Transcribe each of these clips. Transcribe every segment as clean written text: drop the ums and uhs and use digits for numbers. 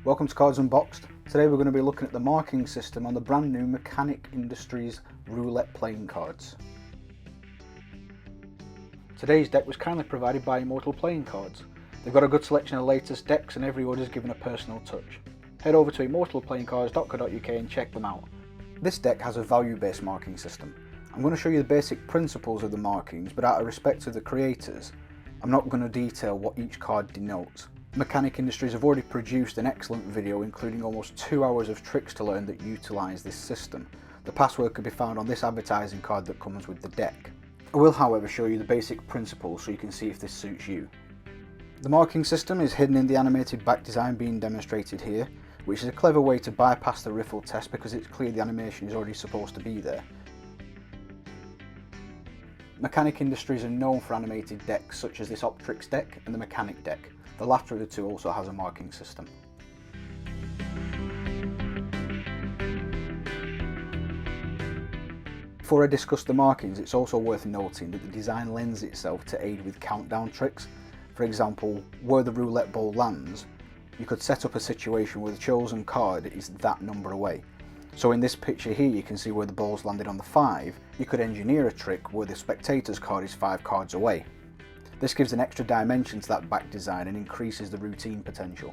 Welcome to Cards Unboxed. Today we're going to be looking at the marking system on the brand new Mechanic Industries Roulette Playing Cards. Today's deck was kindly provided by Immortal Playing Cards. They've got a good selection of the latest decks and every order is given a personal touch. Head over to immortalplayingcards.co.uk and check them out. This deck has a value-based marking system. I'm going to show you the basic principles of the markings, but out of respect to the creators, I'm not going to detail what each card denotes. Mechanic Industries have already produced an excellent video including almost 2 hours of tricks to learn that utilise this system. The password can be found on this advertising card that comes with the deck. I will however show you the basic principles so you can see if this suits you. The marking system is hidden in the animated back design being demonstrated here, which is a clever way to bypass the riffle test because it's clear the animation is already supposed to be there. Mechanic Industries are known for animated decks such as this Optrix deck and the Mechanic deck. The latter of the two also has a marking system. Before I discuss the markings, it's also worth noting that the design lends itself to aid with countdown tricks. For example, where the roulette ball lands, you could set up a situation where the chosen card is that number away. So in this picture here you can see where the ball's landed on the 5, you could engineer a trick where the spectator's card is 5 cards away. This gives an extra dimension to that back design and increases the routine potential.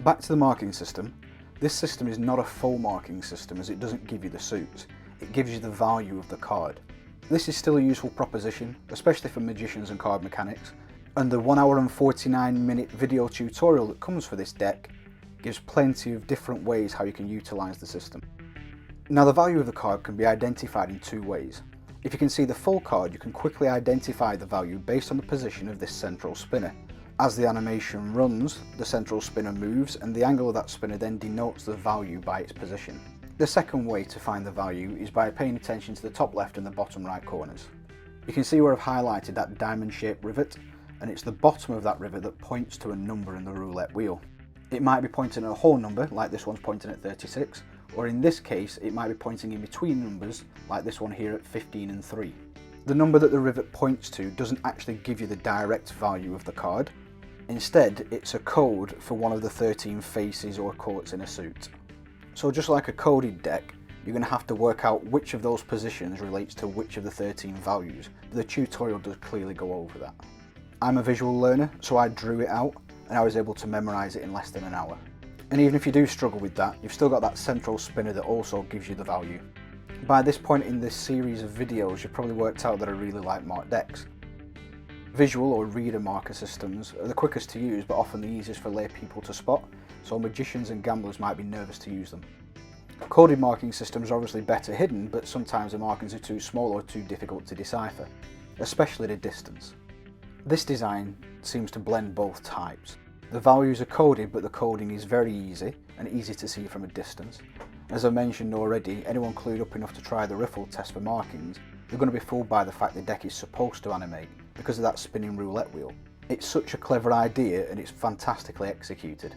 Back to the marking system. This system is not a full marking system as it doesn't give you the suits, it gives you the value of the card. This is still a useful proposition, especially for magicians and card mechanics, and the 1 hour and 49 minute video tutorial that comes for this deck gives plenty of different ways how you can utilise the system. Now the value of the card can be identified in 2 ways. If you can see the full card, you can quickly identify the value based on the position of this central spinner. As the animation runs, the central spinner moves and the angle of that spinner then denotes the value by its position. The second way to find the value is by paying attention to the top left and the bottom right corners. You can see where I've highlighted that diamond shaped rivet, and it's the bottom of that rivet that points to a number in the roulette wheel. It might be pointing at a whole number, like this one's pointing at 36, or in this case it might be pointing in between numbers, like this one here at 15 and 3. The number that the rivet points to doesn't actually give you the direct value of the card. Instead, it's a code for one of the 13 faces or courts in a suit. So just like a coded deck, you're going to have to work out which of those positions relates to which of the 13 values. The tutorial does clearly go over that. I'm a visual learner, so I drew it out and I was able to memorise it in less than an hour. And even if you do struggle with that, you've still got that central spinner that also gives you the value. By this point in this series of videos, you've probably worked out that I really like marked decks. Visual or reader marker systems are the quickest to use but often the easiest for lay people to spot, so magicians and gamblers might be nervous to use them. Coded marking systems are obviously better hidden, but sometimes the markings are too small or too difficult to decipher, especially at a distance. This design seems to blend both types. The values are coded, but the coding is very easy and easy to see from a distance. As I mentioned already, anyone clued up enough to try the riffle test for markings, they're going to be fooled by the fact the deck is supposed to animate because of that spinning roulette wheel. It's such a clever idea and it's fantastically executed.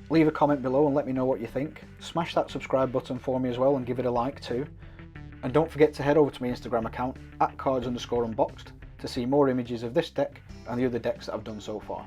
Leave a comment below and let me know what you think. Smash that subscribe button for me as well and give it a like too. And don't forget to head over to my Instagram account @cards_unboxed to see more images of this deck and the other decks that I've done so far.